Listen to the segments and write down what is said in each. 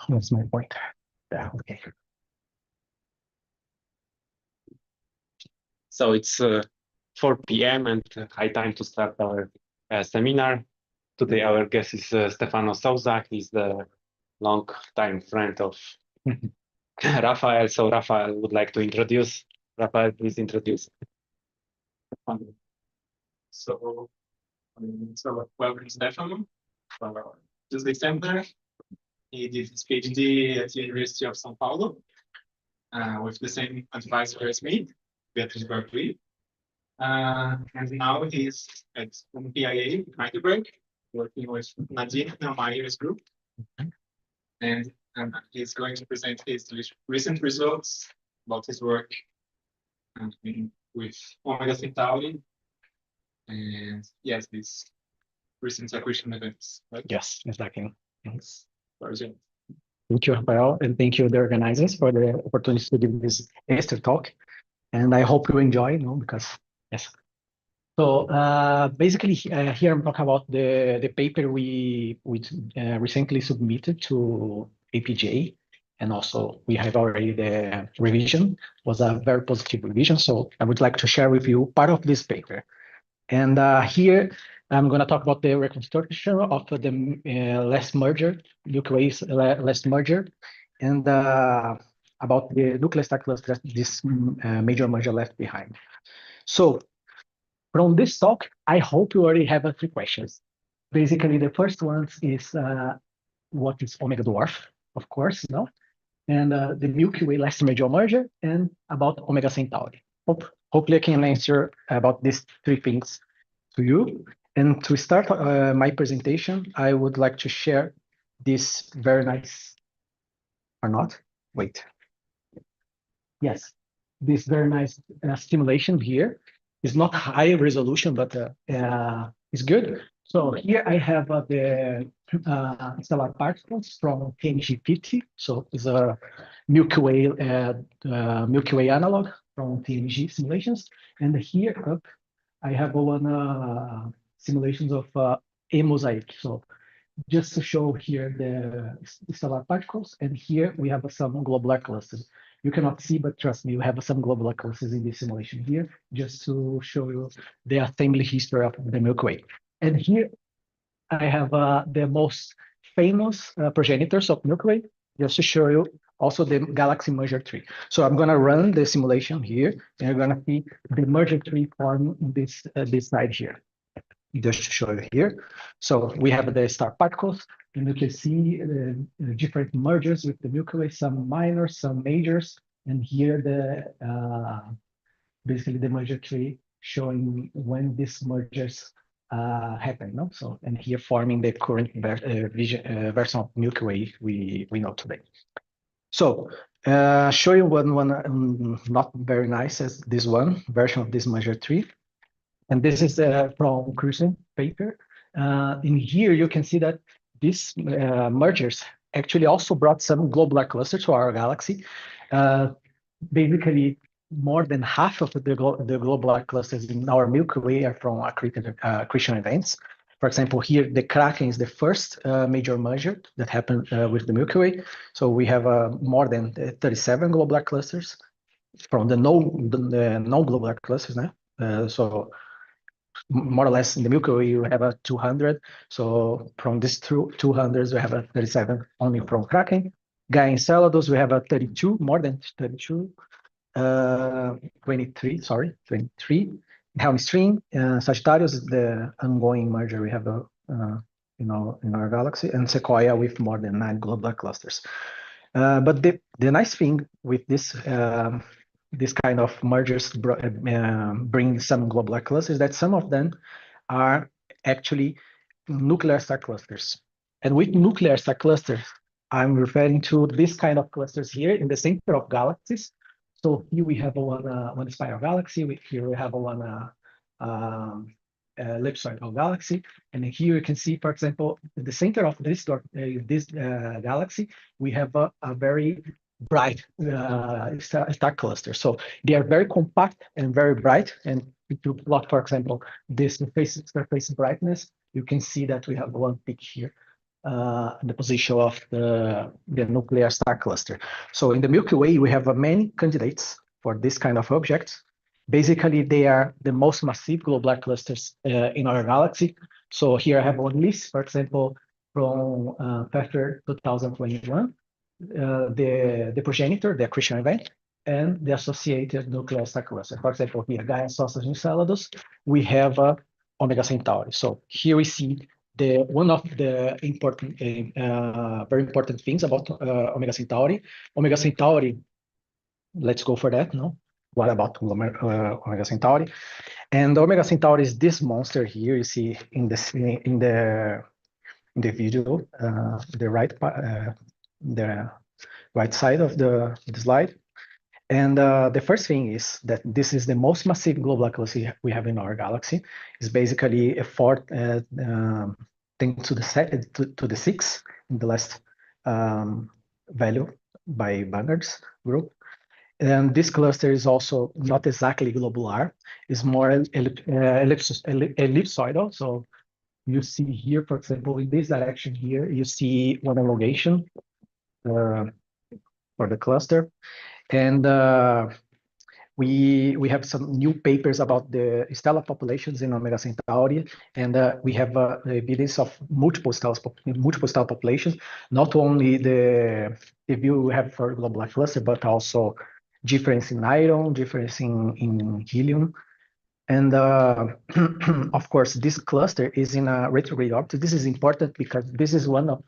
That's my point. Yeah, okay. So it's 4 p.m. and high time to start our seminar. Today our guest is Stefano Souza. He's the long-time friend of Rafael. So Rafael would like to introduce. Rafael, please introduce. So welcome Stefano. This December, he did his PhD at the University of São Paulo with the same advisor as me, Beatriz Bartoli. And now he's at MPIA in Heidelberg, working with Nadine Neumeyer's group. And he's going to present his recent results about his work with Omega Centauri. And yes, these recent accretion events, right? Yes, exactly. Thanks. Pleasure. Thank you, Rafael, and thank you, the organizers, for the opportunity to give this Esther talk. And I hope you enjoy, because yes. So basically, here I'm talking about the paper we recently submitted to APOGEE, and also we have already the revision. Was a very positive revision. So I would like to share with you part of this paper. And here I'm going to talk about the reconstruction of the last merger, Milky Way's last merger, and about the nuclear star cluster, this major merger left behind. So from this talk, I hope you already have 3 questions. Basically, the first one is what is Omega Dwarf, of course, and the Milky Way last major merger, and about Omega Centauri. Hopefully, I can answer about these 3 things to you. And to start my presentation, I would like to share this very nice, or not? Wait. Yes, this very nice simulation here. It's not high resolution, but it's good. So here I have the stellar particles from TNG 50. So it's a Milky Way analog from TNG simulations. And here up, I have one simulations of a mosaic. So just to show here the stellar particles, and here we have some globular clusters. You cannot see, but trust me, you have some globular clusters in this simulation here, just to show you the assembly history of the Milky Way. And here I have the most famous progenitors of Milky Way, just to show you also the galaxy merger tree. So I'm going to run the simulation here, and you're going to see the merger tree form this side here. Just to show you here. So we have the star particles, and you can see different mergers with the Milky Way, some minor, some majors, and here the basically the merger tree showing when these mergers happen. So, and here forming the current version of Milky Way we know today. So show you one not very nice as this one version of this merger tree. And this is from Cruisen paper. In here, you can see that these mergers actually also brought some globular clusters to our galaxy. Basically, more than half of the globular clusters in our Milky Way are from accretion events. For example, here, the Kraken is the first major merger that happened with the Milky Way. So we have more than 37 globular clusters from the non-globular clusters now. So more or less in the Milky Way, you have 200. So from these 200s, we have 37 only from Kraken. Gaia-Enceladus, we have 32, more than 32. 23. Helmstream, Sagittarius is the ongoing merger we have in our galaxy, and Sequoia with more than 9 globular clusters. But the nice thing with this kind of mergers bring some globular clusters that some of them are actually nuclear star clusters. And with nuclear star clusters, I'm referring to this kind of clusters here in the center of galaxies. So here we have one spiral galaxy. Here we have one ellipsoidal galaxy, and here you can see, for example, in the center of this galaxy, we have a very bright star cluster. So they are very compact and very bright. And if you plot, for example, this surface brightness, you can see that we have one peak here the position of the nuclear star cluster. So in the Milky Way, we have many candidates for this kind of objects. Basically, they are the most massive globular clusters in our galaxy. So here I have one list, for example, from Pfeffer 2021, the progenitor, the accretion event, and the associated nuclear star cluster. For example, here, Gaia-Enceladus, we have Omega Centauri. So here we see one of the important, very important things about Omega Centauri. Omega Centauri, let's go for that, no? What about Omega Centauri? And Omega Centauri is this monster here. You see in the video, the right side of the slide. And the first thing is that this is the most massive globular cluster we have in our galaxy. It's basically a 10 to the 6 in the last value by Banger's group. And this cluster is also not exactly globular. It's more ellipsoidal. So you see here, for example, in this direction here, you see one elongation for the cluster. And we have some new papers about the stellar populations in Omega Centauri, and we have the evidence of multiple stellar populations, not only the view we have for globular cluster, but also difference in iron, difference in helium. And of course, this cluster is in a retrograde orbit. This is important because this is one of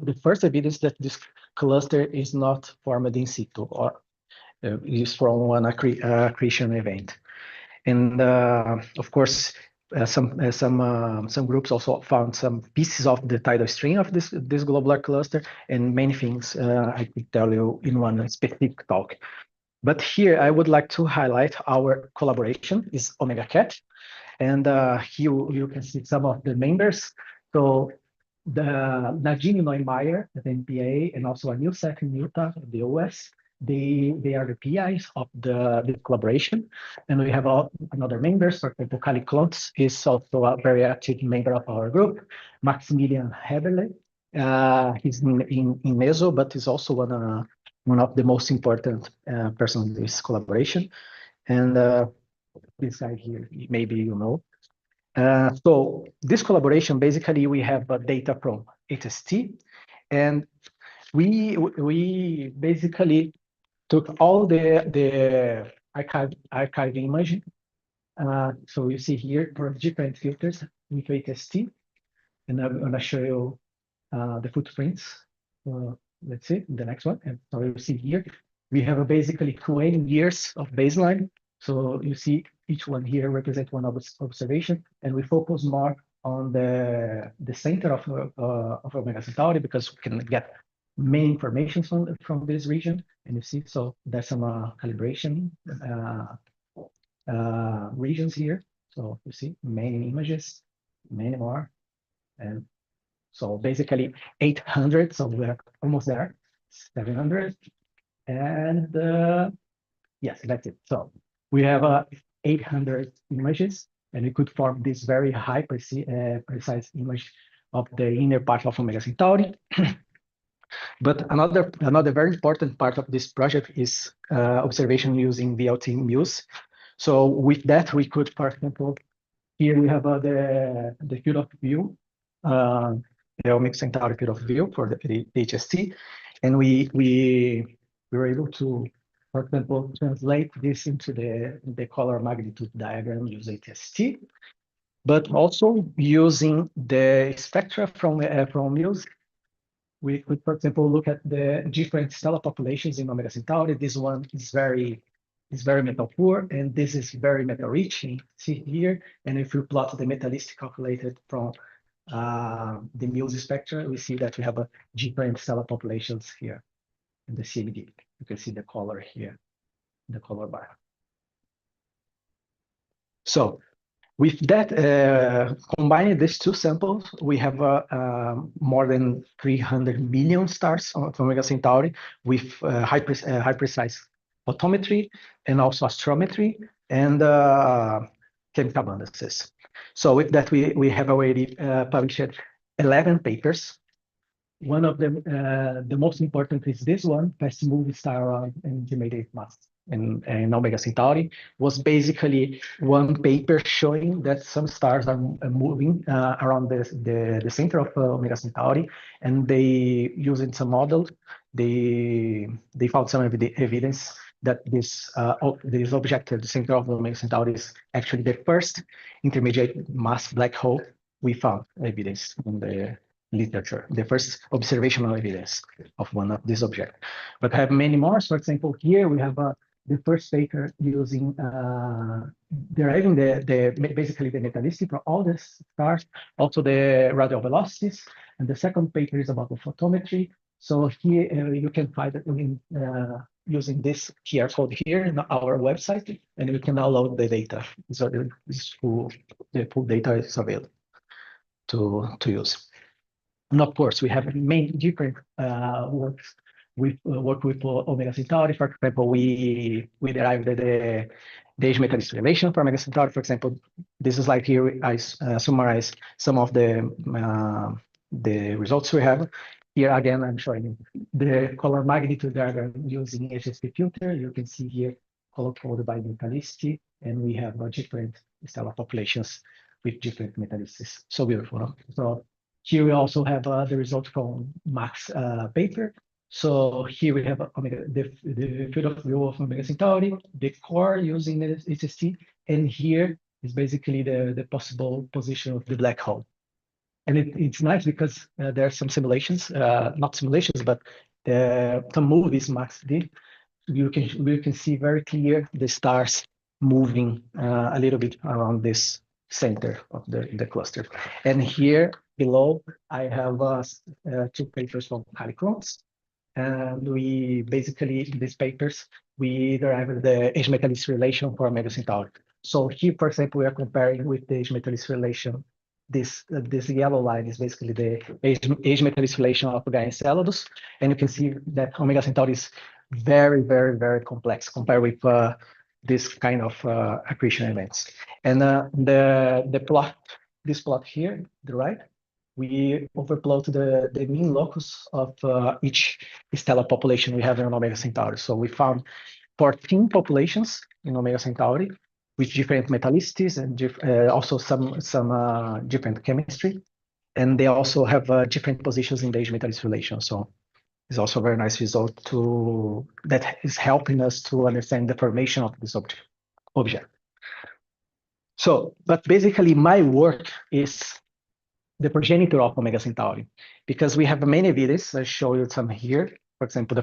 the first evidence that this cluster is not formed in situ, or is from one accretion event. And of course, some groups also found some pieces of the tidal stream of this globular cluster, and many things I could tell you in one specific talk. But here I would like to highlight our collaboration is Omega Cat, and here you can see some of the members. So the Nadine Neumeier at the MPIA, and also Anil Seth in Utah, the US, they are the PIs of the collaboration. And we have another members. For example, Kali Klontz is also a very active member of our group. Maximilian Heberle, he's in ESO, but is also one of the most important persons in this collaboration. And this guy here, maybe you know. So this collaboration, basically, we have data from HST, and we basically took all the archive image. So you see here for different filters with HST, and I'm going to show you the footprints. Let's see the next one. And so you see here we have basically 20 years of baseline. So you see each one here represents one observation, and we focus more on the center of Omega Centauri because we can get main information from this region. And you see, so there's some calibration regions here. So you see many images, many more, and so basically 800. So we're almost there, 700, and yes, that's it. So we have 800 images, and we could form this very high precise image of the inner part of Omega Centauri. But another very important part of this project is observation using VLT Muse. So with that, we could, for example, here we have the field of view, the Omega Centauri field of view for the HST, and we were able to, for example, translate this into the color magnitude diagram using HST, but also using the spectra from Muse. We could, for example, look at the different stellar populations in Omega Centauri. This one is very metal poor, and this is very metal rich. You see here, and if we plot the metallicity calculated from the Muse spectra, we see that we have different stellar populations here in the CMD. You can see the color here, the color bar. So with that, combining these two samples, we have more than 300 million stars on Omega Centauri with high precise photometry and also astrometry and chemical abundances. So with that, we have already published 11 papers one of them, the most important is this one, fast moving star around intermediate mass. And Omega Centauri was basically one paper showing that some stars are moving around the center of Omega Centauri, and they using some models, they found some evidence that this object at the center of Omega Centauri is actually the first intermediate mass black hole we found evidence in the literature, the first observational evidence of one of these objects. But I have many more. So, for example, here we have the first paper using deriving basically the metallicity from all the stars, also the radial velocities, and the second paper is about the photometry. So here you can find it in using this QR code here in our website, and you can download the data. So the full data is available to use. And of course, we have many different works. We work with Omega Centauri. For example, we derived the age-metallicity relation for Omega Centauri. For example, this slide here, I summarize some of the results we have. Here again, I'm showing the color magnitude diagram using HSP filter. You can see here color coded by metallicity, and we have different stellar populations with different metallicities. So beautiful. So here we also have the result from Max paper. So here we have the field of view of Omega Centauri, the core using the HST, and here is basically the possible position of the black hole. And it's nice because there are some simulations, not simulations, but some movies Max did. We can see very clear the stars moving a little bit around this center of the cluster. And here below, I have two papers from Heidelberg. And we basically, in these papers, we derived the age-metallicity relation for Omega Centauri. So here, for example, we are comparing with the age-metallicity relation. This yellow line is basically the age-metallicity relation of Gaia-Enceladus. And you can see that Omega Centauri is very, very, very complex compared with this kind of accretion events. And the plot, this plot here, the right, we overplot the mean locus of each stellar population we have in Omega Centauri. So we found 14 populations in Omega Centauri with different metallicities and also some different chemistry. And they also have different positions in the age-metallicity relation. So it's also a very nice result that is helping us to understand the formation of this object. So, but basically my work is the progenitor of Omega Centauri, because we have many evidence. I show you some here. For example,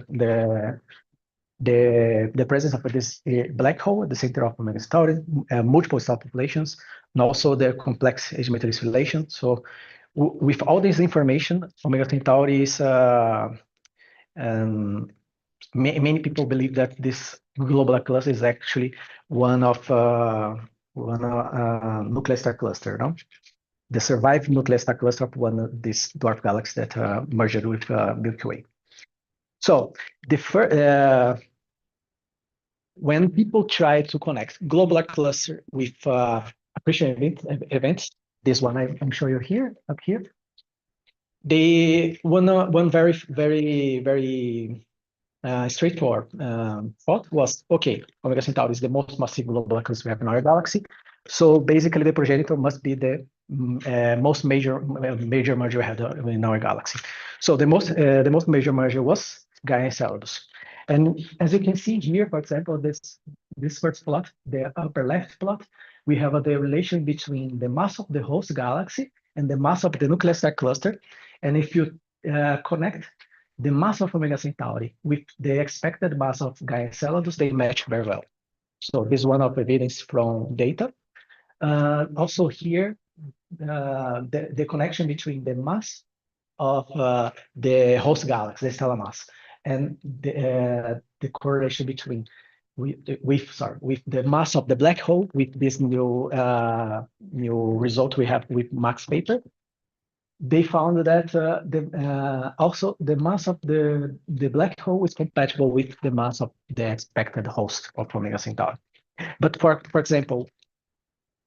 the presence of this black hole at the center of Omega Centauri, multiple star populations, and also the complex age-metallicity relation. So with all this information, Omega Centauri is many people believe that this globular cluster is actually one nucleus star cluster, no? The survived nucleus star cluster of one of these dwarf galaxies that merged with Milky Way. So when people try to connect globular cluster with accretion events, this one I'm showing you here, up here, one very, very, very straightforward thought was, okay, Omega Centauri is the most massive globular cluster we have in our galaxy. So basically the progenitor must be the most major merger we have in our galaxy. So the most major merger was Gaia-Enceladus. And as you can see here, for example, this first plot, the upper left plot, we have the relation between the mass of the host galaxy and the mass of the nucleus star cluster. And if you connect the mass of Omega Centauri with the expected mass of Gaia-Enceladus, they match very well. So this is one of the evidence from data. Also here, the connection between the mass of the host galaxy, the stellar mass, and the correlation between with the mass of the black hole with this new result we have with Max paper. They found that also the mass of the black hole is compatible with the mass of the expected host of Omega Centauri. But for example,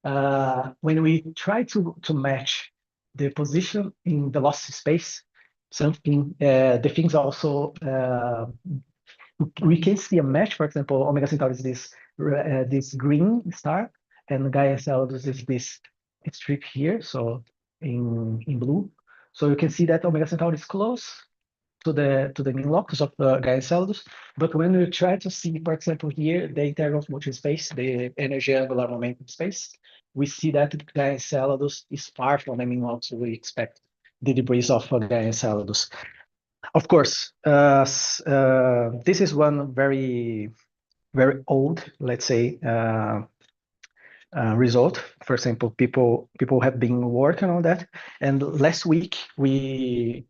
when we try to match the position in velocity space, something. The things also we can see a match. For example, Omega Centauri is this green star, and Gaia-Enceladus is this strip here. So in blue, so you can see that Omega Centauri is close to the main locus of Gaia-Enceladus. But when we try to see, for example, here the integral motion space, the energy angular momentum space, we see that Gaia-Enceladus is far from the main locus we expect the debris of Gaia-Enceladus. Of course, this is one very old, let's say, result. For example, people have been working on that, and last week we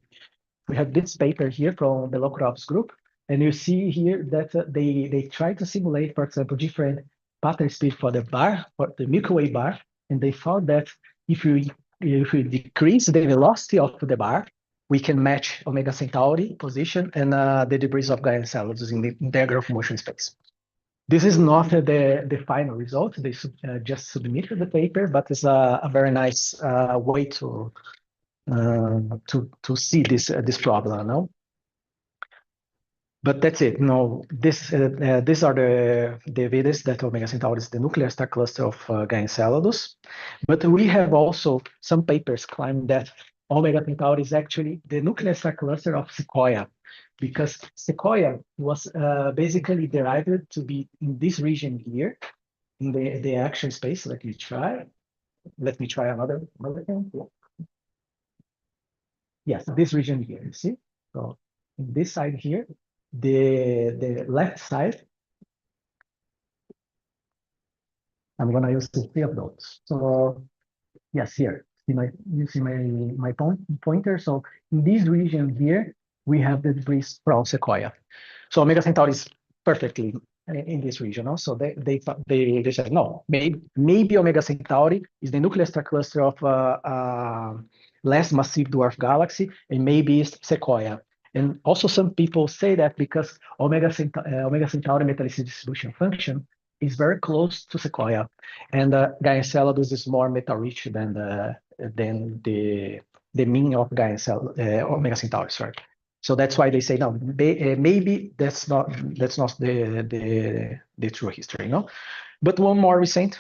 have this paper here from the Locrops group, and you see here that they try to simulate, for example, different pattern speed for the bar, for the Milky Way bar, and they found that if you decrease the velocity of the bar, we can match Omega Centauri position and the debris of Gaia-Enceladus in the integral motion space. This is not the final result. They just submitted the paper, but it's a very nice way to see this problem, no? But that's it. No, these are the evidence that Omega Centauri is the nuclear star cluster of Gaia-Enceladus. But we have also some papers claiming that Omega Centauri is actually the nuclear star cluster of Sequoia, because Sequoia was basically derived to be in this region here, in the action space. Let me try another thing. Yes, this region here, you see? So in this side here, the left side, I'm gonna use the three of those. So yes, here, you see my pointer. So in this region here, we have the debris from Sequoia. So Omega Centauri is perfectly in this region. Also, they said no, maybe Omega Centauri is the nuclear star cluster of less massive dwarf galaxy, and maybe it's Sequoia. And also some people say that because Omega Centauri metallicity distribution function is very close to Sequoia, and Gaia-Enceladus is more metal rich than the mean of Omega Centauri. Sorry. So that's why they say no. Maybe that's not the true history, no. But one more recent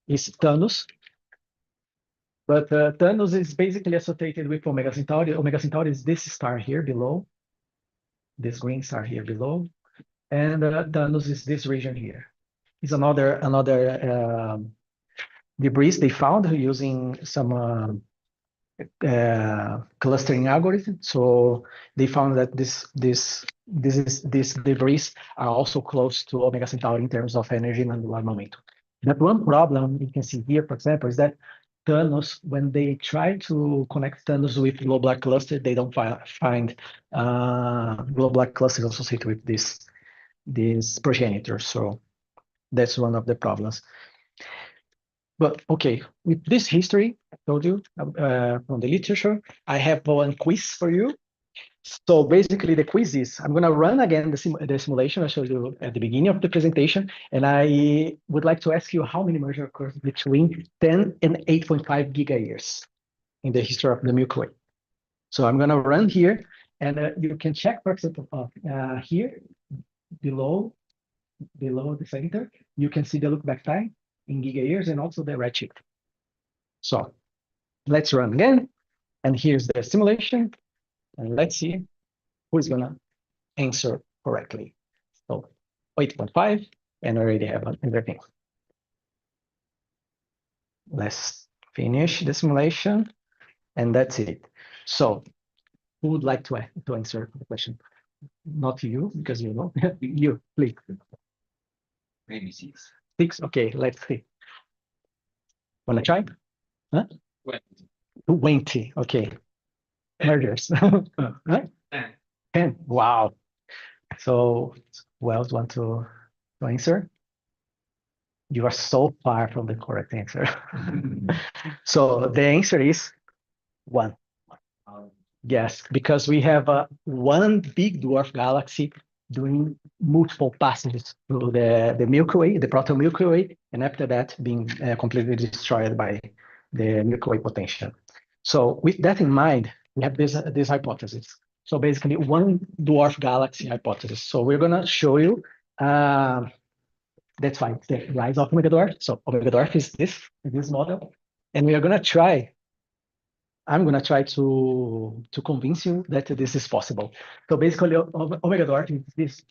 is Thamnos. But Thamnos is basically associated with Omega Centauri. Omega Centauri is this star here below, this green star here below, and Thamnos is this region here. It's another debris they found using some clustering algorithm. So they found that these debris are also close to Omega Centauri in terms of energy and angular momentum. But one problem you can see here, for example, is that Thamnos, when they try to connect Thamnos with globular cluster, they don't find globular clusters associated with this progenitor. So that's one of the problems. But okay, with this history, I told you from the literature, I have one quiz for you. So basically the quiz is, I'm gonna run again the simulation I showed you at the beginning of the presentation, and I would like to ask you how many mergers occur between 10 and 8.5 giga-years in the history of the Milky Way. So I'm gonna run here, and you can check, for example, here below the center, you can see the look back time in giga-years and also the redshift. So let's run again, and here's the simulation. And let's see who is gonna answer correctly. So 8.5, and I already have everything. Let's finish the simulation, and that's it. So who would like to answer the question? Not you, because you know. You, please. Maybe 6. 6, okay, let's see. Wanna try? Huh? 20, okay. Mergers. Right? 10. Wow. So who else want to answer? You are so far from the correct answer. So the answer is 1. Yes, because we have one big dwarf galaxy doing multiple passages through the Milky Way, the proto-Milky Way, and after that being completely destroyed by the Milky Way potential. So with that in mind, we have this hypothesis. So basically, one dwarf galaxy hypothesis. So we're gonna show you. That's fine. The rise of Omega Dwarf. So Omega Dwarf is this model, and we are gonna try. I'm gonna try to convince you that this is possible. So basically, Omega Dwarf is this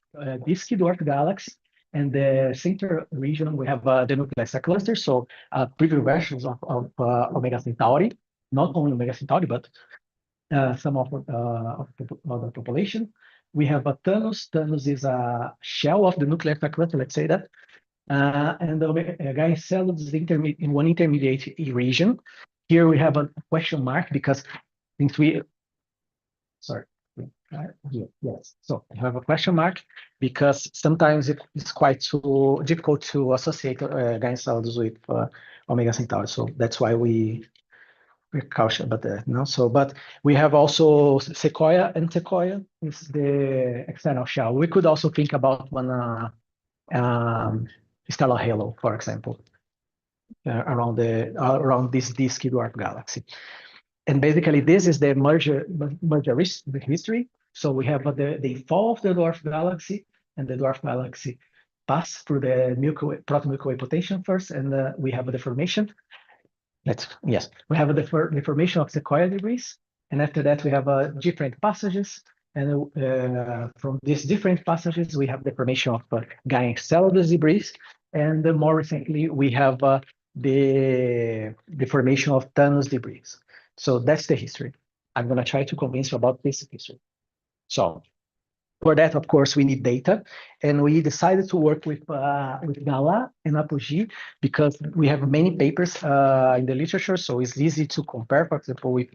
disky dwarf galaxy, and the center region we have the nucleus cluster. So previous versions of Omega Centauri, not only Omega Centauri, but some of the other population. We have a Thamnos. Thamnos is a shell of the nucleus cluster. Let's say that. And the Gaia-Enceladus is in one intermediate region. Here we have a question mark because since we, sorry, yes. So I have a question mark because sometimes it's quite too difficult to associate Gaia-Enceladus with Omega Centauri. So that's why we're cautious about that. No, so but we have also Sequoia, and Sequoia is the external shell. We could also think about one. Stellar halo, for example, around this disky dwarf galaxy. And basically, this is the merger history. So we have the fall of the dwarf galaxy, and the dwarf galaxy pass through the proto-Milky Way potential first, and we have the formation. We have the formation of Sequoia debris, and after that we have different passages. And from these different passages, we have the formation of Gaia-Enceladus debris, and more recently we have the formation of Thamnos debris. So that's the history. I'm going to try to convince you about this history. So for that, of course, we need data, and we decided to work with GALAH and APOGEE because we have many papers in the literature, so it's easy to compare, for example, with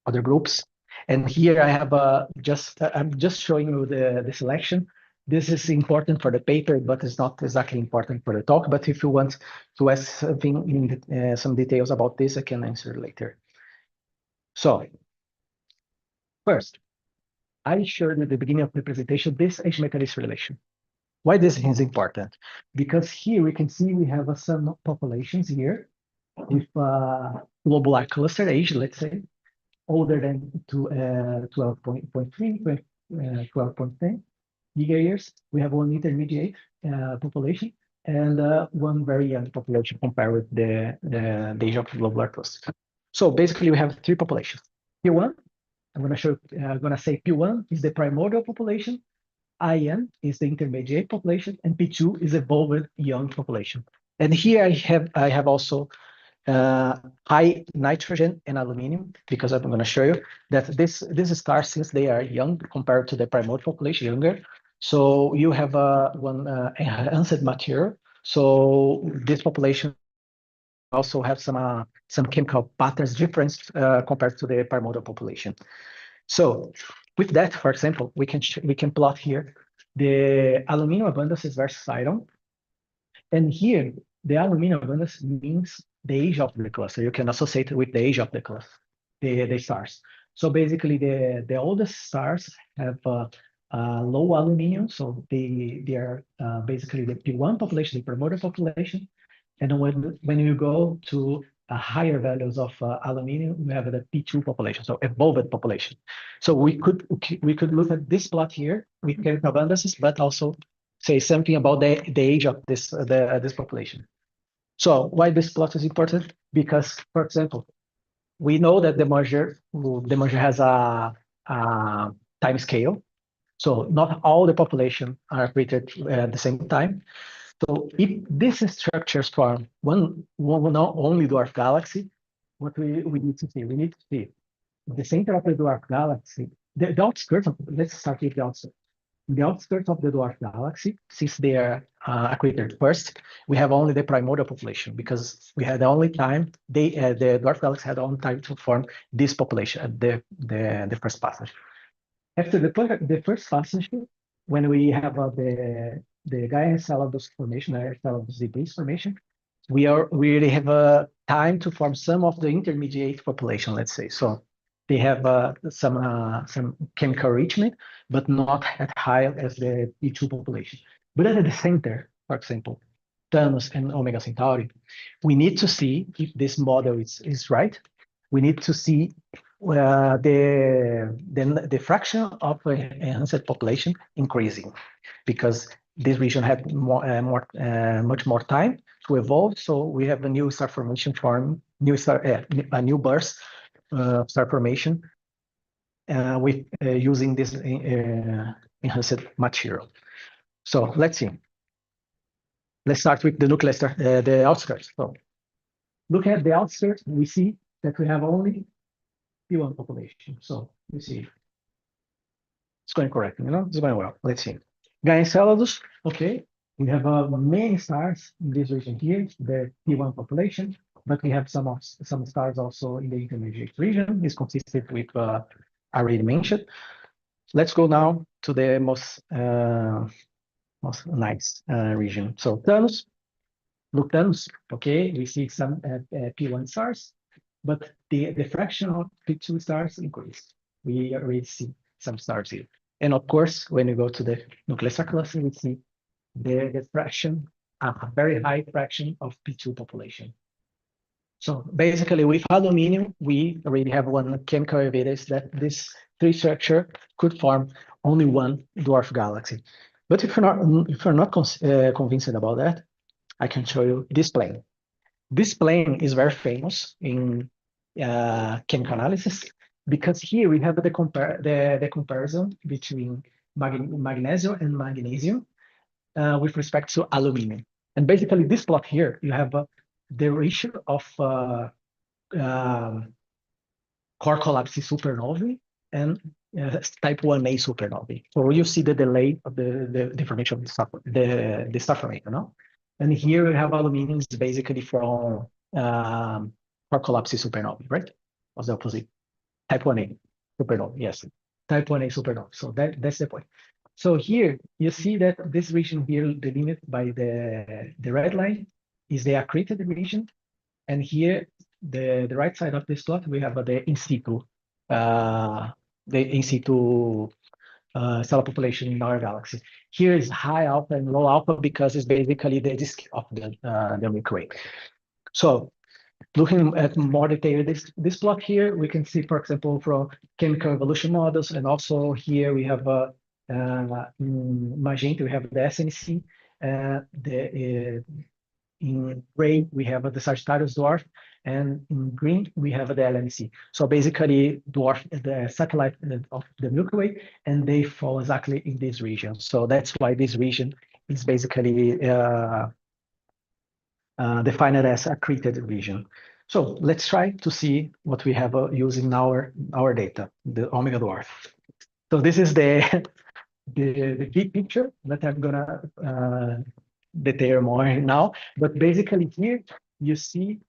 other groups. And here I have I'm just showing you the selection. This is important for the paper, but it's not exactly important for the talk. But if you want to ask something in some details about this, I can answer later. So first, I showed at the beginning of the presentation this age-metalist relation. Why this is important? Because here we can see we have some populations here with globular cluster age, let's say, older than 12.3, 12.10 gigayears. We have one intermediate population and one very young population compared with the age of globular cluster. So basically, we have three populations. P1, I'm going to say P1 is the primordial population, IN is the intermediate population, and P2 is evolved young population. And here I have also high nitrogen and aluminum, because I'm going to show you that this stars, since they are young compared to the primordial population, younger, so you have one enhanced material. So this population also have some chemical patterns different compared to the primordial population. So with that, for example, we can plot here the aluminum abundances versus iron, and here the aluminum abundance means the age of the cluster. You can associate it with the age of the cluster, the stars. So basically, the oldest stars have low aluminum, so they are basically the P1 population, the primordial population. And when you go to higher values of aluminum, we have the P2 population, so evolved population. So we could look at this plot here with chemical abundances, but also say something about the age of this population. So why this plot is important? Because, for example, we know that the merger has a time scale. So not all the population are created at the same time. So if these structures form one only dwarf galaxy, what we need to see? We need to see the center of the dwarf galaxy, the outskirts of, let's start with the outskirts. The outskirts of the dwarf galaxy, since they are accreted first, we have only the primordial population, because we had the only time, the dwarf galaxy had only time to form this population at the first passage. After the first passage, when we have the Gaia-Enceladus formation, Gaia-Enceladus debris formation, we already have a time to form some of the intermediate population, let's say. So they have some chemical enrichment, but not as high as the P2 population. But at the center, for example, Thamnos and Omega Centauri, we need to see if this model is right. We need to see the fraction of enhanced population increasing because this region had much more time to evolve. So we have a new star formation form, a new burst star formation with using this enhanced material. So let's see. Let's start with the nucleus, the outskirts. So look at the outskirts, we see that we have only P1 population. So you see, it's going correctly, it's going well. Let's see. Gaia-Enceladus, okay. We have many stars in this region here, the P1 population, but we have some stars also in the intermediate region. It's consistent with already mentioned. Let's go now to the most nice region. So Thamnos, look Thamnos, okay. We see some P1 stars, but the fraction of P2 stars increased. We already see some stars here. And of course, when you go to the nucleus cluster, we see the fraction, a very high fraction of P2 population. So basically, with aluminum, we already have one chemical evidence that this tree structure could form only one dwarf galaxy. But if you're not convinced about that, I can show you this plane. This plane is very famous in chemical analysis because here we have the comparison between magnesium and magnesium with respect to aluminum. And basically, this plot here, you have the ratio of core collapse supernovae and type 1a supernovae. So you see the delay of the formation of the star formation, And here we have aluminum is basically from core collapse supernovae, right? What's the opposite? Type 1a supernova, yes. Type 1a supernova. So that's the point. So here you see that this region here, delimited by the red line, is the accreted region. And here, the right side of this plot, we have the in situ stellar population in our galaxy. Here is high alpha and low alpha because it's basically the disk of the Milky Way. So looking at more detail, this plot here, we can see, for example, from chemical evolution models, and also here we have magenta, we have the SNC, in gray, we have the Sagittarius dwarf, and in green, we have the LMC. So basically, dwarf the satellite of the Milky Way, and they fall exactly in this region. So that's why this region is basically defined as a accreted region. So let's try to see what we have using our data, the Omega Dwarf. So this is the big picture that I'm gonna detail more now. But basically here you see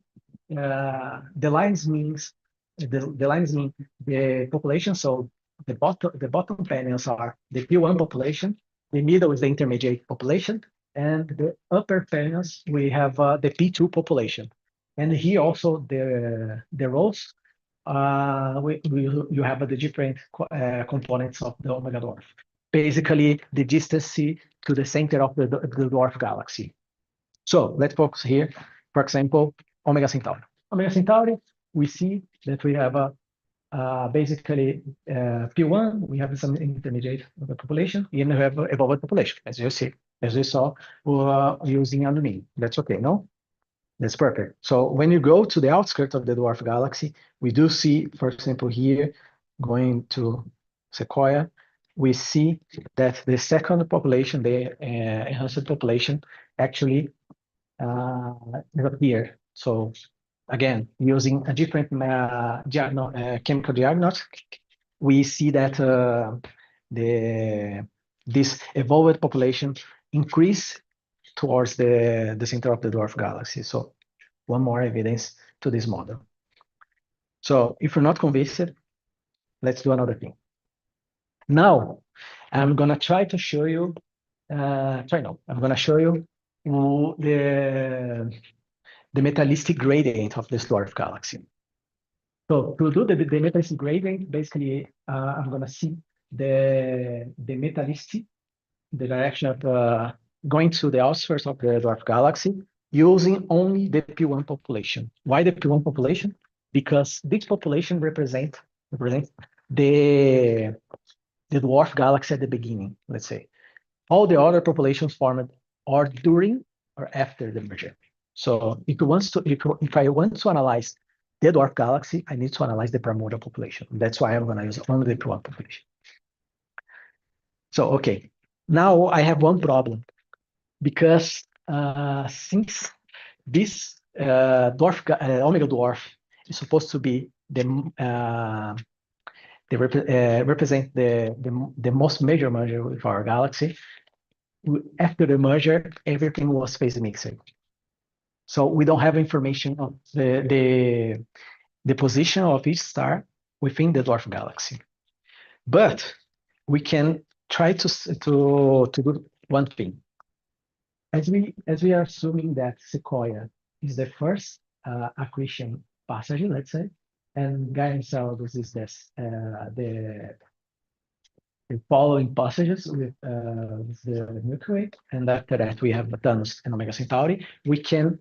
the lines means the population. So the bottom panels are the P1 population, the middle is the intermediate population, and the upper panels we have the P2 population. And here also the rows you have the different components of the Omega Dwarf. Basically, the distance to the center of the dwarf galaxy. So let's focus here. For example, Omega Centauri. Omega Centauri, we see that we have basically P1. We have some intermediate of the population, and we have evolved population, as you see, as we saw using aluminum. That's okay, no? That's perfect. So when you go to the outskirts of the dwarf galaxy, we do see, for example, here going to Sequoia, we see that the second population, the enhanced population, actually appear. So again, using a different chemical diagnostic, we see that this evolved population increase towards the center of the dwarf galaxy. So one more evidence to this model. So if you're not convinced, let's do another thing. Now, I'm gonna try to show you, I'm gonna show you the metallistic gradient of this dwarf galaxy. So to do the metallistic gradient, basically, I'm gonna see the metallicity, the direction of going to the outskirts of the dwarf galaxy using only the P1 population. Why the P1 population? Because this population represents represents the dwarf galaxy at the beginning, let's say. All the other populations formed or during or after the merger. So if I want to analyze the dwarf galaxy, I need to analyze the primordial population. That's why I'm going to use only the P1 population. So, okay, now I have one problem because since this Omega Dwarf is supposed to be represent the most major merger with our galaxy, after the merger, everything was phase mixed. So we don't have information of the position of each star within the dwarf galaxy. But we can try to do one thing. As we are assuming that Sequoia is the first accretion passage, let's say, and Gaia-Enceladus is this the following passages with the Milky Way, and after that we have Thamnos and Omega Centauri. We can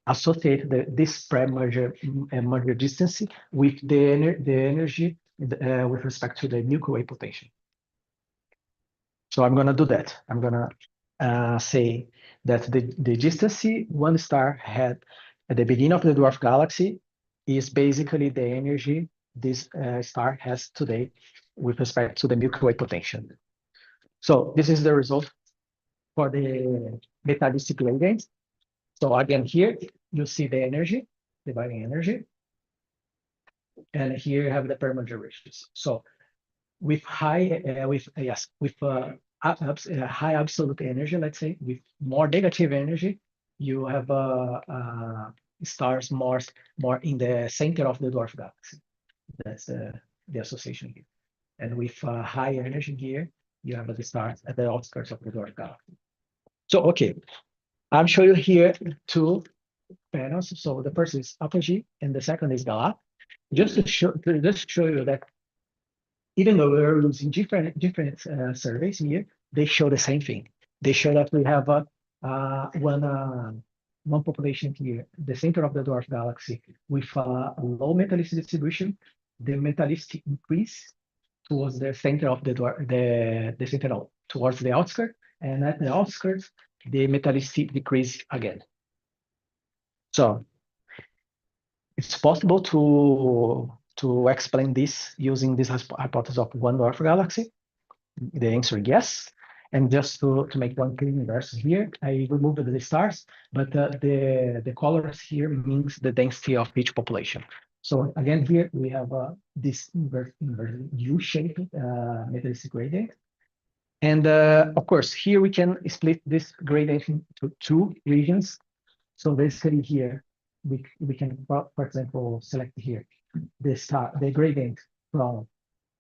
associate this pre-merger merger distance with the energy with respect to the Milky Way potential. So I'm going to do that. I'm going to say that the distance one star had at the beginning of the dwarf galaxy is basically the energy this star has today with respect to the Milky Way potential. So this is the result for the metallistic gradient. So again, here you see the energy, dividing energy, and here you have the pre-merger ratios. So with high high absolute energy, let's say, with more negative energy, you have stars more in the center of the dwarf galaxy. That's the association here. And with high energy here, you have the stars at the outskirts of the dwarf galaxy. So, okay, I'm showing you here two panels. So the first is APOGEE and the second is GALAH. Just to show you that even though we're using different surveys here, they show the same thing. They show that we have one population here, the center of the dwarf galaxy, with a low metallicity distribution. The metallicity increase towards the center of the center towards the outskirts, and at the outskirts, the metallicity decrease again. So it's possible to explain this using this hypothesis of one dwarf galaxy. The answer is yes. And just to make one clean inverse here, I removed the stars, but the colors here means the density of each population. So again, here we have this inverse U-shaped metallicity gradient. And of course, here we can split this gradient into two regions. So basically here, we can, for example, select here the gradient from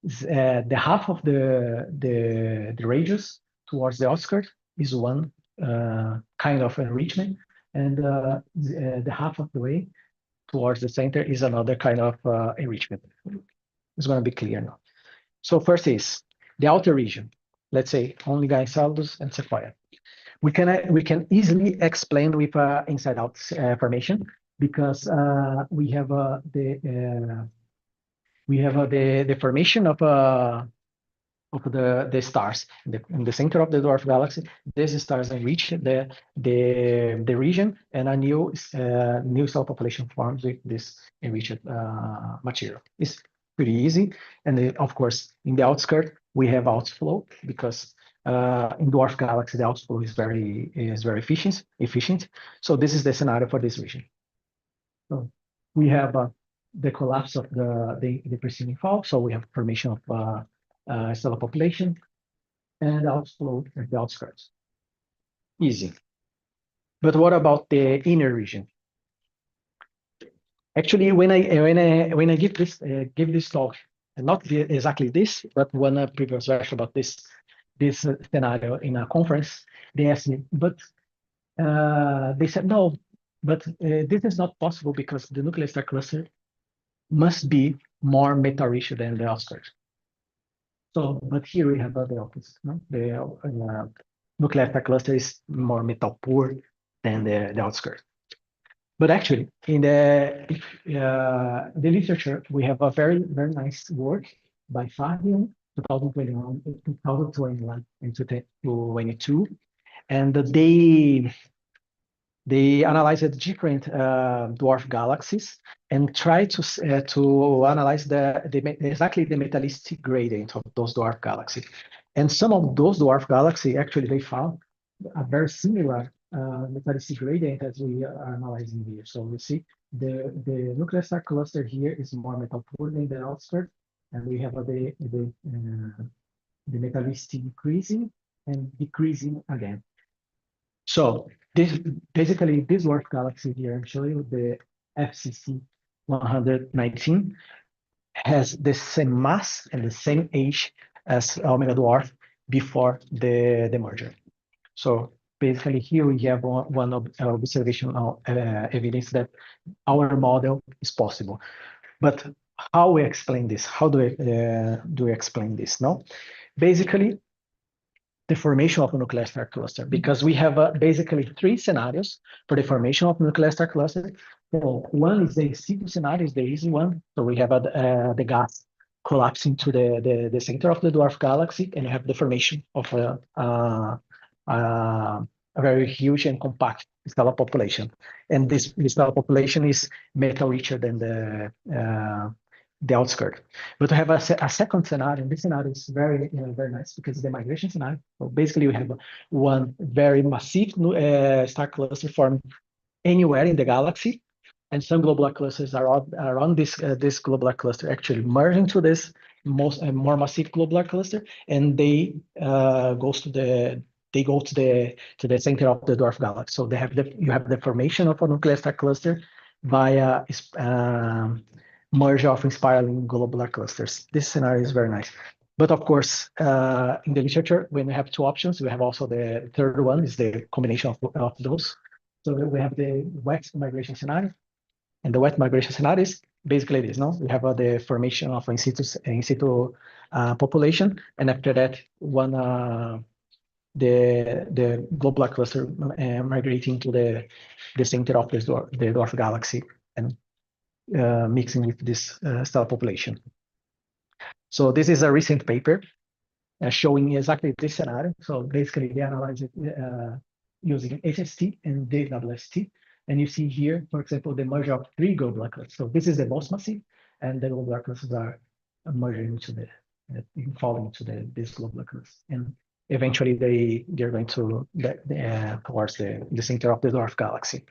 the half of the radius towards the outskirts is one kind of enrichment, and the half of the way towards the center is another kind of enrichment. It's going to be clear now. So first is the outer region. Let's say only Gaia-Enceladus and Sequoia. We can easily explain with inside-out formation because we have the formation of the stars in the center of the dwarf galaxy. These stars enrich the region, and a new cell population forms with this enriched material. It's pretty easy, and of course in the outskirt we have outflow because in dwarf galaxy the outflow is very efficient. So this is the scenario for this region. So we have the collapse of the preceding fall. So we have formation of stellar population and outflow at the outskirts. Easy. But what about the inner region? Actually, when I give this talk, and not exactly this, but one previous version about this scenario in a conference, they asked me, but they said no, but this is not possible because the nuclear star cluster must be more metal-rich than the outskirts. So, but here we have the opposite. No? The nuclear star cluster is more metal poor than the outskirts. But actually, in the literature, we have a very, very nice work by Fabian, 2021, 2021 and 2022. And they analyzed different dwarf galaxies and tried to analyze exactly the metallicity gradient of those dwarf galaxies. And some of those dwarf galaxies, actually, they found a very similar metallicity gradient as we are analyzing here. So we see the nuclear star cluster here is more metal poor than the outskirt, and we have the metallicity increasing and decreasing again. So this basically this dwarf galaxy here, I'm showing you the FCC 119 has the same mass and the same age as Omega Dwarf before the merger. So basically here we have one observational evidence that our model is possible. But how we explain this? How do we explain this? No, basically the formation of a nuclear star cluster, because we have basically three scenarios for the formation of nuclear star cluster. So one is the in situ scenario, is the easy one. So we have the gas collapsing to the center of the dwarf galaxy, and you have the formation of a very huge and compact stellar population. And this stellar population is metal richer than the outskirt. But we have a second scenario, and this scenario is very very nice because it's the migration scenario. So basically we have one very massive star cluster formed anywhere in the galaxy, and some globular clusters are around this globular cluster actually merging to this more massive globular cluster, and they go to the center of the dwarf galaxy. So you have the formation of a nuclear star cluster via merge of spiraling globular clusters. This scenario is very nice. But of course, in the literature, when we have two options, we have also the third one is the combination of those. So we have the wet migration scenario, and the wet migration scenario is basically this. No, we have the formation of in situ population, and after that, the globular cluster migrating to the center of the dwarf galaxy and mixing with this stellar population. So this is a recent paper showing exactly this scenario. So basically they analyze it using HST and DWST. And you see here, for example, the merger of three globular clusters. So this is the most massive, and the globular clusters are merging into falling to this globular cluster. And eventually they're going to towards the center of the dwarf galaxy.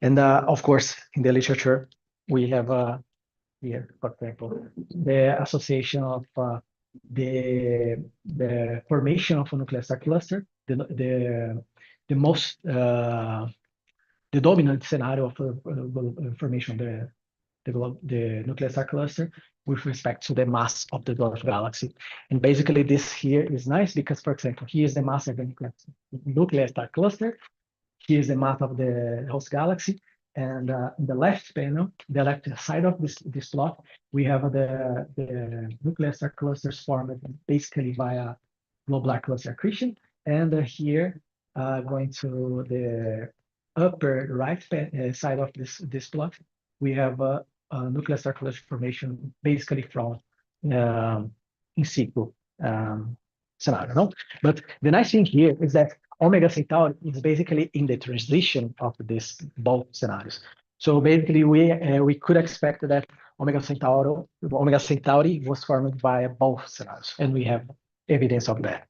And of course, in the literature, we have here, for example, the association of the formation of a nuclear star cluster, the dominant scenario of formation of the nuclear star cluster with respect to the mass of the dwarf galaxy. And basically this here is nice because, for example, here's the mass of the nuclear star cluster, here's the mass of the host galaxy, and in the left panel, the left side of this plot, we have the nuclear star clusters formed basically via globular cluster accretion, and here going to the upper right side of this plot, we have a nuclear star cluster formation basically from in situ scenario. No? But the nice thing here is that Omega Centauri is basically in the transition of this both scenarios. So basically, we could expect that Omega Centauri was formed by both scenarios, and we have evidence of that.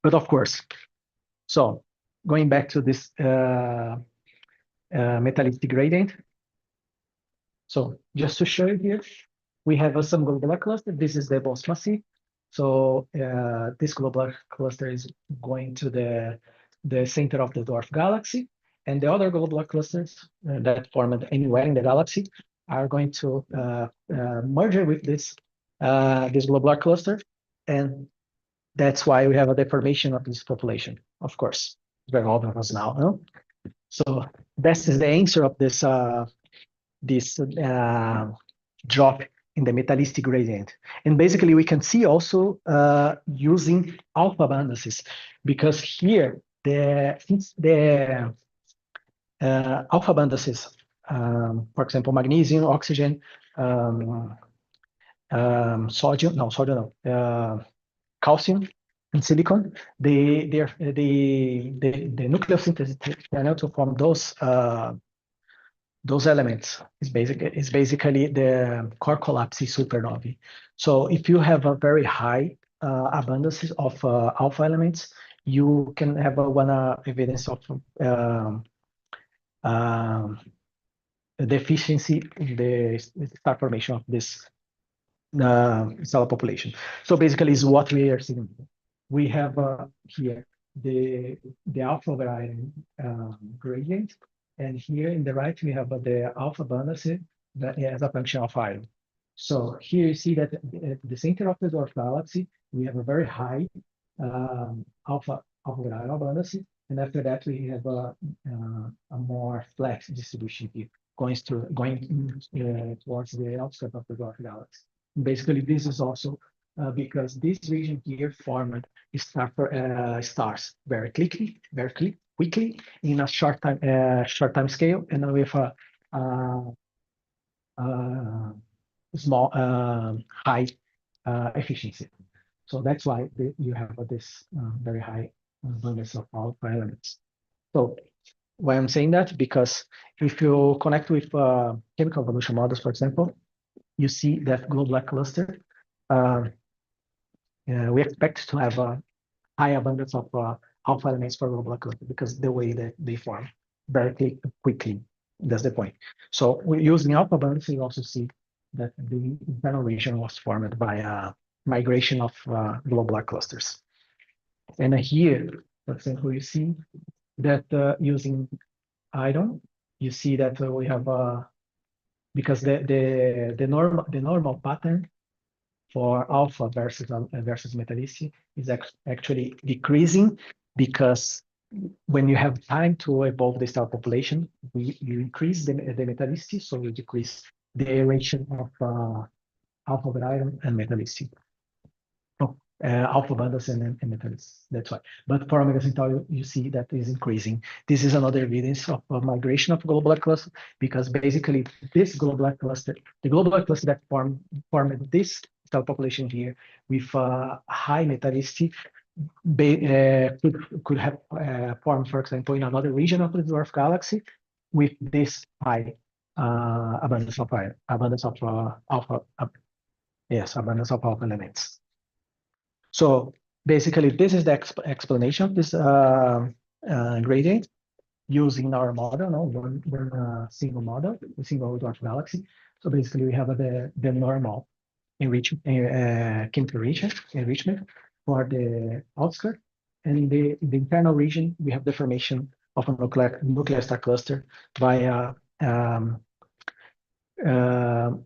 But of course, so going back to this metallicity gradient. So just to show you here, we have some globular cluster. This is the most massive. So this globular cluster is going to the center of the dwarf galaxy, and the other globular clusters that formed anywhere in the galaxy are going to merge with this globular cluster, and that's why we have a deformation of this population. Of course, very obvious now. No? So this is the answer of this drop in the metallicity gradient. And basically we can see also using alpha abundances, because here since the alpha abundances, for example, magnesium, oxygen, sodium, no, sodium, no, calcium, and silicon. The nucleosynthesis channel to form those elements is basically the core collapse supernovae. So if you have a very high abundance of alpha elements, you can have one evidence of deficiency in the star formation of this stellar population. So basically, is what we are seeing. We have here the alpha over iron gradient, and here in the right we have the alpha abundance as a function of iron. So here you see that at the center of the dwarf galaxy we have a very high alpha over iron abundance, and after that we have a more flat distribution here, going towards the outskirts of the dwarf galaxy. Basically, this is also because this region here formed stars very quickly in a short time scale, and with a small high efficiency. So that's why you have this very high abundance of alpha elements. So why I'm saying that, because if you connect with chemical evolution models, for example, you see that globular cluster, we expect to have a high abundance of alpha elements for globular cluster because the way that they form very quickly. That's the point. So we're using alpha abundance, you also see that the internal region was formed by a migration of globular clusters. And here, for example, you see that using iron, you see that we have because the normal pattern for alpha versus metallicity is actually decreasing, because when you have time to evolve the star population, you increase the metallicity, so you decrease the ratio of alpha over iron and metallicity. Alpha abundance and metallicity. That's why. But for Omega Centauri, you see that is increasing. This is another evidence of migration of globular cluster, because basically this globular cluster, the globular cluster that formed this star population here with high metallicity, could have formed, for example, in another region of the dwarf galaxy with this high abundance of alpha elements. So basically, this is the explanation of this gradient using our model, one single model, a single dwarf galaxy. So basically, we have the normal chemical enrichment for the outskirt, and in the internal region, we have the formation of a nuclear star cluster by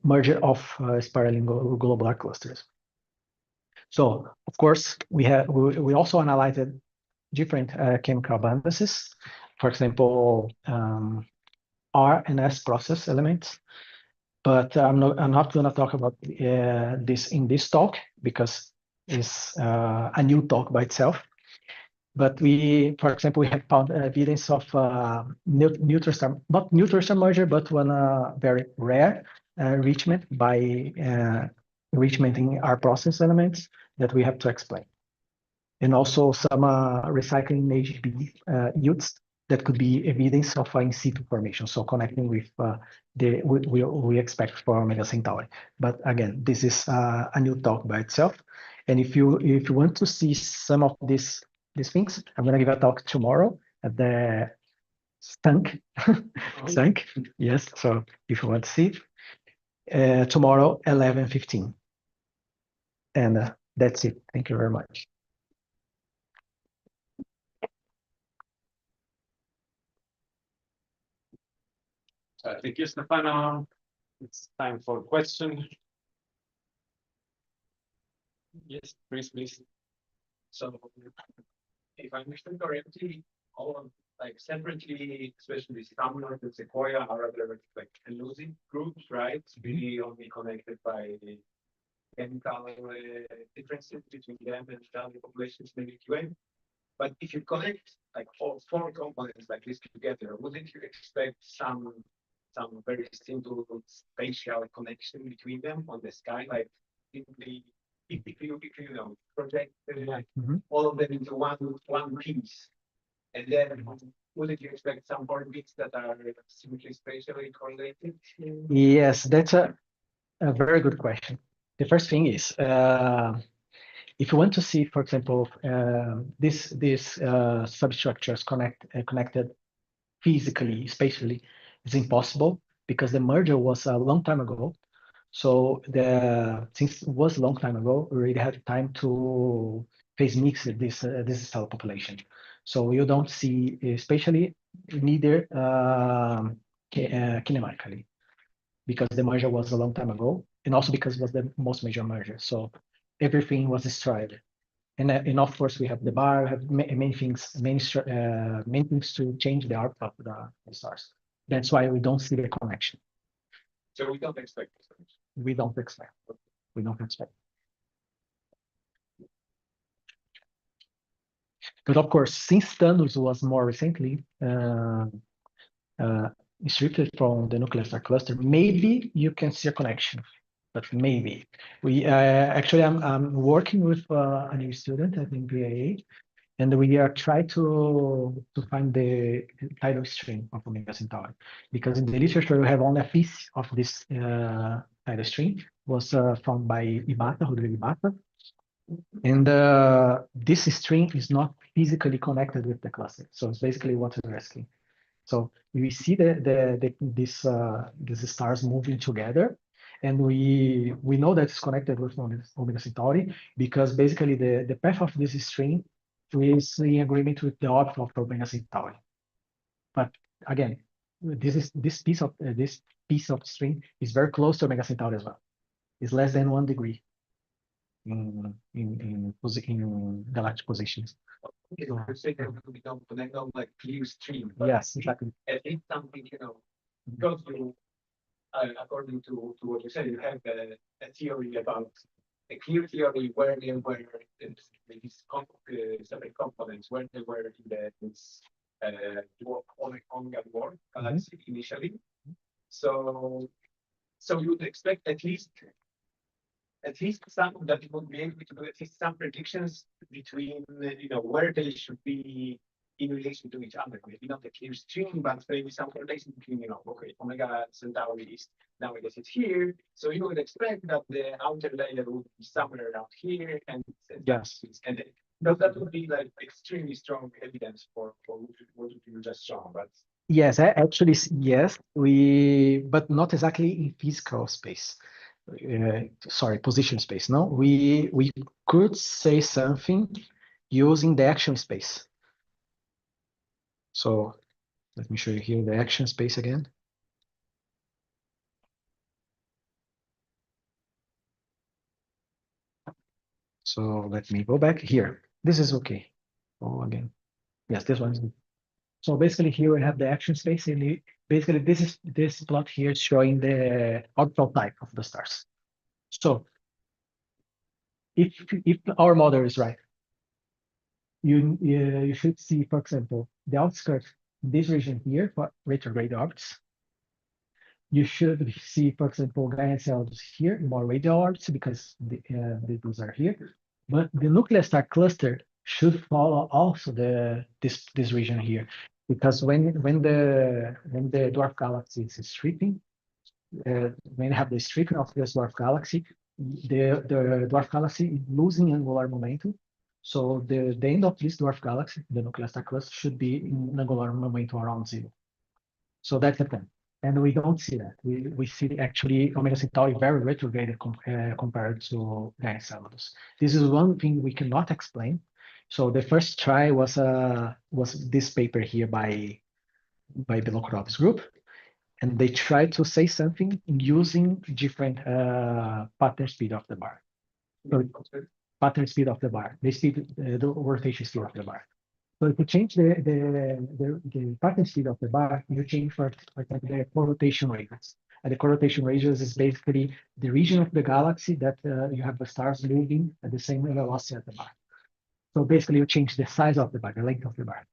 merger of spiraling globular clusters. So of course, we also analyzed different chemical abundances. For example, R and S process elements. But I'm not going to talk about this in this talk, because it's a new talk by itself. But for example, we have found evidence of neutron star, not neutron star merger, but one very rare enrichment by enrichment in R process elements that we have to explain. And also some recycling HB yields that could be evidence of in situ formation. So connecting with we expect for Omega Centauri. But again, this is a new talk by itself. And if you want to see some of these things, I'm going to give a talk tomorrow at the STANC. STANC, yes. So if you want to see it, tomorrow 11:15. And that's it. Thank you very much. Thank you, Stefano. It's time for question. Yes, please. So, if I understand correctly, all of separately, especially Thamnos and Sequoia, are other elusive groups, right? Really only connected by the chemical differences between them and the populations in the Milky Way. But if you connect like all four components like this together, wouldn't you expect some very simple spatial connection between them on the sky? Like simply if you know project all of them into one piece, and then wouldn't you expect some orbits that are simply spatially correlated? Yes, that's a very good question. The first thing is, if you want to see, for example, these substructures connected physically, spatially, it's impossible because the merger was a long time ago. So since it was a long time ago, we already had time to phase mix this cell population. So you don't see spatially, neither kinematically, because the merger was a long time ago, and also because it was the most major merger. So everything was destroyed. And of course, we have the bar, we have many things to change the art of the stars. That's why we don't see the connection. So we don't expect this. We don't expect. We don't expect. But of course, since Thamnos was more recently restricted from the nuclear star cluster, maybe you can see a connection. But maybe we actually I'm working with a new student at MPIA, and we are trying to find the tidal stream of Omega Centauri, because in the literature we have only a piece of this tidal stream was found by Rodrigo Ibata, and this stream is not physically connected with the cluster. So it's basically what we're asking. So we see these stars moving together, and we know that it's connected with Omega Centauri because basically the path of this string is in agreement with the orbit of Omega Centauri. But again, this piece of string is very close to Omega Centauri as well. It's less than 1 degree in galactic positions. You say that we don't connect on like clear stream. Yes, exactly. It's something, because you, according to what you said, you have a theory about a clear theory where these separate components, where they were in this Omega Dwarf galaxy initially. So you would expect at least some that you would be able to do at least some predictions between where they should be in relation to each other. Maybe not a clear stream, but maybe some relation between okay, Omega Centauri is nowadays it's here, so you would expect that the outer layer would be somewhere around here, and yes, and that would be like extremely strong evidence for what you just shown. But yes, actually yes, but not exactly in physical space. Sorry, position space. No, we could say something using the action space. So let me show you here the action space again. So let me go back here. This is okay. Oh, again. Yes, this one is good. So basically here we have the action space, and basically this plot here is showing the orbital type of the stars. So if our model is right, you should see, for example, the outskirts, this region here for retrograde orbits. You should see, for example, Gaia-Enceladus here, more radial orbits because those are here. But the nuclear star cluster should follow also this region here, because when the dwarf galaxy is stripping, when you have the stripping of this dwarf galaxy, the dwarf galaxy is losing angular momentum. So the end of this dwarf galaxy, the nuclear star cluster, should be in angular momentum around 0. So that's the thing. And we don't see that. We see actually Omega Centauri very retrograded compared to Gaia-Enceladus. This is one thing we cannot explain. So the first try was this paper here by Belokrov's group, and they tried to say something using different pattern speed of the bar. So pattern speed of the bar, the rotation speed of the bar. So if you change the pattern speed of the bar, you change for example the corrotation radius. And the corrotation radius is basically the region of the galaxy that you have the stars moving at the same velocity as the bar. So basically, you change the size of the bar, the length of the bar.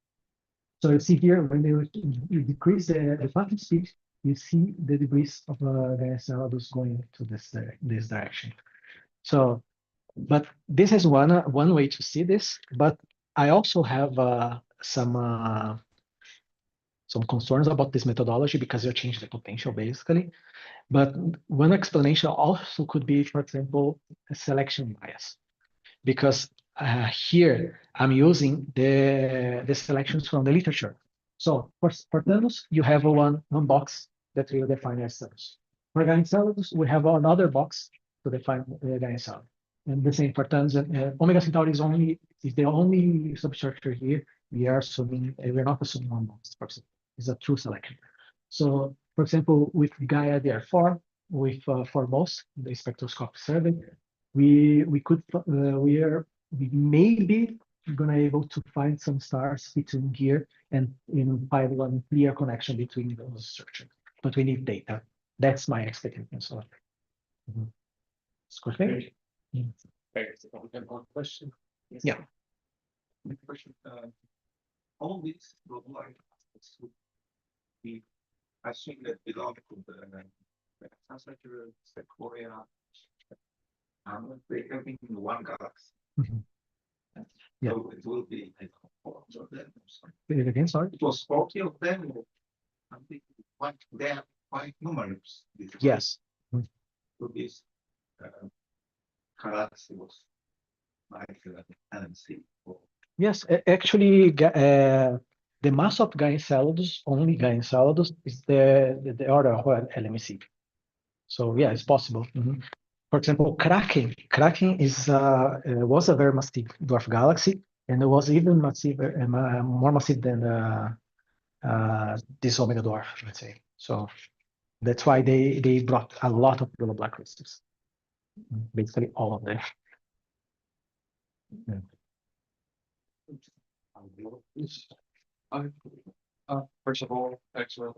So you see here, when you decrease the phantom speed, you see the debris of Gaia-Enceladus going to this direction. So, but this is one way to see this. But I also have some concerns about this methodology because you change the potential basically. But one explanation also could be, for example, a selection bias, because here I'm using the selections from the literature. So for Thamnos, you have one box that will define as Thamnos. For Gaia-Enceladus, we have another box to define Gaia-Enceladus. And the same for Thamnos. Omega Centauri is the only substructure here. We are assuming we're not assuming one box. For example, it's a true selection. So, for example, with Gaia DR4, with foremost the spectroscopic survey, we may be gonna able to find some stars between here and find one clear connection between those structures. But we need data. That's my expectation. So, Very one question. Yeah. The question. All these like we assume that belong to the substructure Sequoia. They have been in one galaxy. Yeah. So it will be 40 of them. Say it again, sorry. It was 40 of them. I think they are quite numerous. Yes. So this galaxy was like LMC. Yes, actually, the mass of Gaia-Enceladus, only Gaia-Enceladus, is the order of LMC. So yeah, it's possible. For example, Kraken was a very massive dwarf galaxy, and it was even massive, more massive than this Omega Dwarf, let's say. So that's why they brought a lot of little black crystals, basically all of them. Yeah. First of all, excellent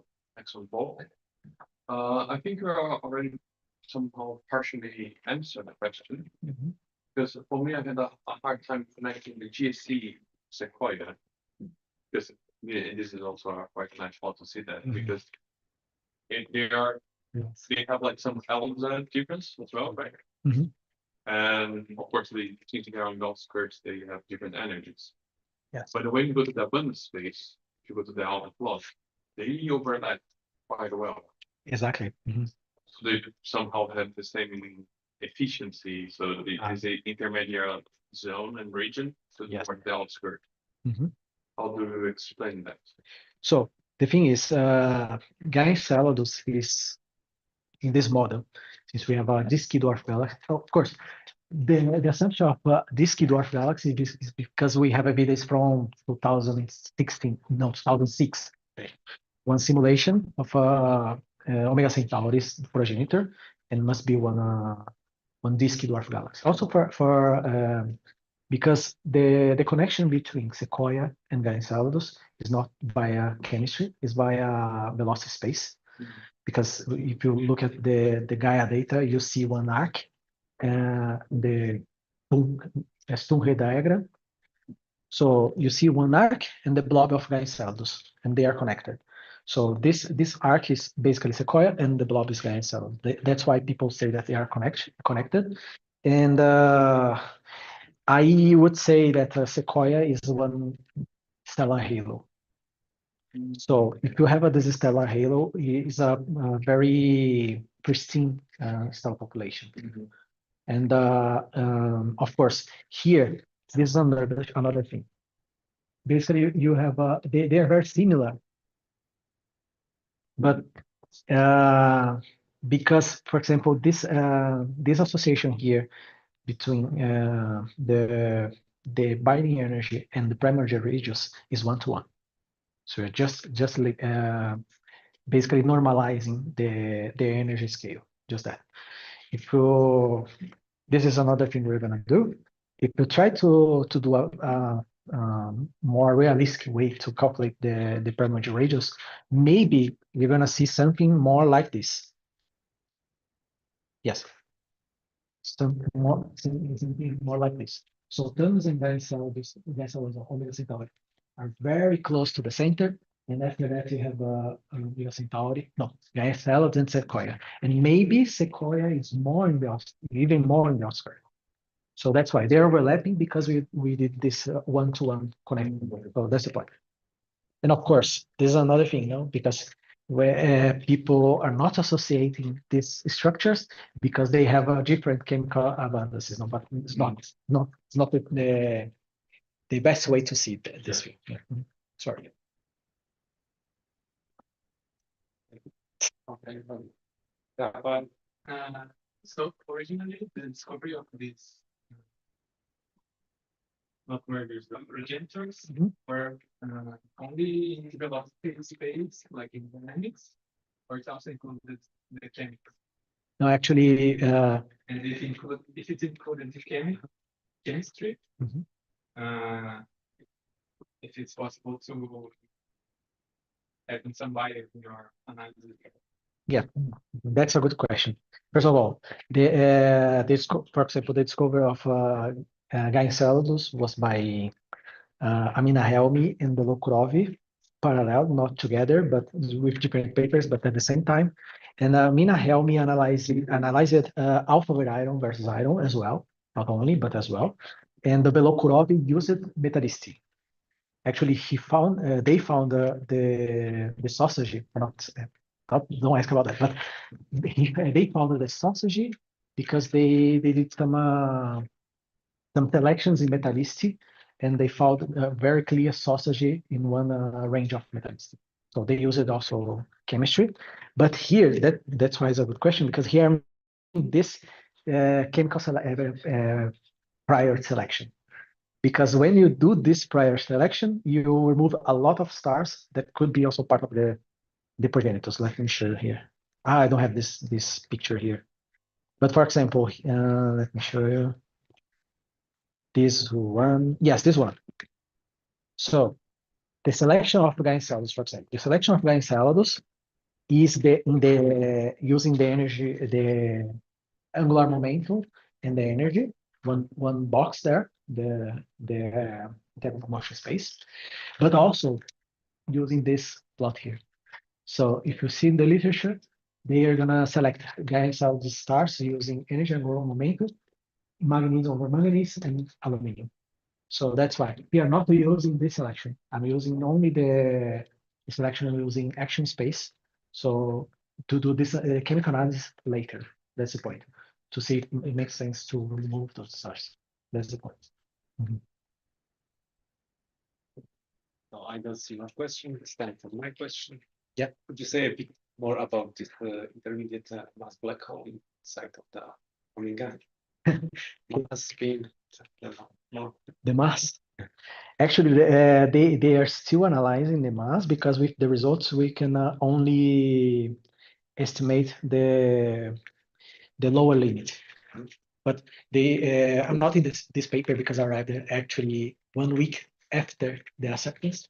talk. I think you already somehow partially answered the question. Because for me, I had a hard time connecting the GSC Sequoia. Because this is also quite natural to see that because they have like some elements difference as well, right? And of course, the disentangling outskirts, they have different energies. Yes. But when you go to the abundance space, if you go to the outer plus, they overlap quite well. Exactly. So they somehow have the same efficiency. So there's an intermediate zone and region to the outskirt. How do you explain that? So the thing is, Gaia-Enceladus is in this model, since we have a disky dwarf galaxy. Of course, the assumption of disky dwarf galaxy is because we have evidence from 2006. One simulation of Omega Centauri's progenitor, and must be one disky dwarf galaxy. Also because the connection between Sequoia and Gaia-Enceladus is not via chemistry, it's via velocity space. Because if you look at the Gaia data, you see one arc, the Sturm diagram. So you see one arc and the blob of Gaia-Enceladus, and they are connected. So this arc is basically Sequoia, and the blob is Gaia-Enceladus. That's why people say that they are connected. And I would say that Sequoia is one stellar halo. So if you have this stellar halo, it's a very pristine stellar population. And of course, here, this is another thing. Basically, you have they are very similar, but because, for example, this association here between the binding energy and the primordial radius is 1-to-1. So you're just basically normalizing the energy scale, just that. This is another thing we're gonna do. If you try to do a more realistic way to calculate the primordial radius, maybe we're gonna see something more like this. Yes, something more like this. So Thamnos and Gaia-Enceladus, Omega Centauri, are very close to the center. And after that, you have Omega Centauri, no, Gaia-Enceladus and Sequoia. And maybe Sequoia is more in the even more in the outskirts. So that's why they're overlapping, because we did this one-to-one connection. So that's the point. And of course, this is another thing, no, because where people are not associating these structures because they have a different chemical abundances, no, but it's not the best way to see this thing. Yeah. Sorry. Okay. Yeah, but so originally the discovery of these not mergers, but progenitors were only in the velocity space, like in dynamics, or it also included the chemical. No, actually, And if it included the chemistry, if it's possible to add some light in your analysis. yeah, that's a good question. First of all, for example, the discovery of Gaia-Enceladus was by Amina Helmi and Belokrovi, parallel, not together, but with different papers, but at the same time. And Amina Helmi analyzed alpha with iron versus iron as well, not only, but as well. And the Belokrovi used metallicity. Actually, they found the sausage, don't ask about that, but they found the sausage because they did some selections in metallicity, and they found a very clear sausage in one range of metallicity. So they used also chemistry. But here, that's why it's a good question, because here this chemical prior selection. Because when you do this prior selection, you remove a lot of stars that could be also part of the progenitors. Let me show you here. I don't have this picture here. But for example, let me show you. This one, yes, this one. So the selection of Gaia-Enceladus, for example, the selection of Gaia-Enceladus is using the energy, the angular momentum and the energy, one box there, the thermal motion space, but also using this plot here. So if you see in the literature, they are gonna select Gaia-Enceladus stars using energy angular momentum, manganese over manganese, and aluminum. So that's why we are not using this selection. I'm using only the selection. I'm using action space. So to do this chemical analysis later, that's the point. To see if it makes sense to remove those stars. That's the point. No, I don't see my question. It's time for my question. Yeah. Could you say a bit more about this intermediate mass black hole inside of the Omega? Mass spin. No. The mass. Actually, they are still analyzing the mass, because with the results we can only estimate the lower limit. But I'm not in this paper because I read it actually 1 week after the acceptance.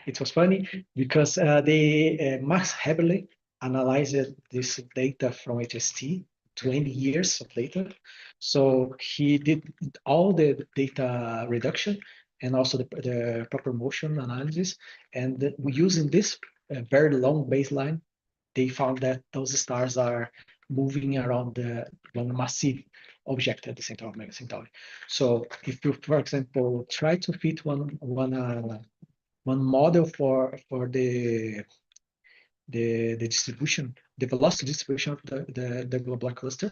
It was funny because Max Heberle analyzed this data from HST, 20 years of data. So he did all the data reduction and also the proper motion analysis. And using this very long baseline, they found that those stars are moving around one massive object at the center of Omega Centauri. So if you, for example, try to fit one model for the distribution, the velocity distribution of the globular cluster,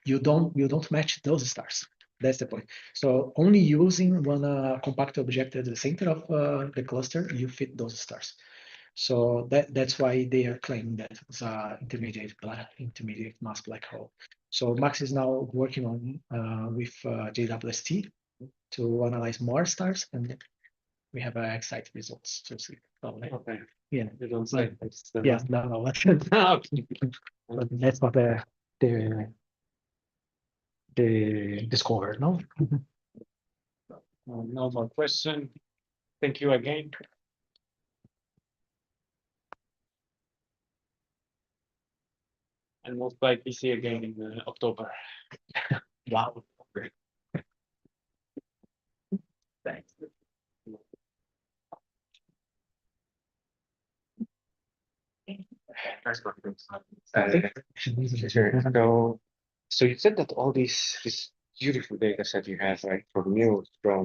you don't match those stars. That's the point. So only using one compact object at the center of the cluster, you fit those stars. So that's why they are claiming that it's an intermediate mass black hole. So Max is now working on with JWST to analyze more stars, and we have exciting results to see. Okay. Yeah. You don't say. Yeah. No. But that's what the discovered. No. No more question. Thank you again. And most likely see again in October. Wow. Sure. So you said that all this beautiful data set you have, right, from news, from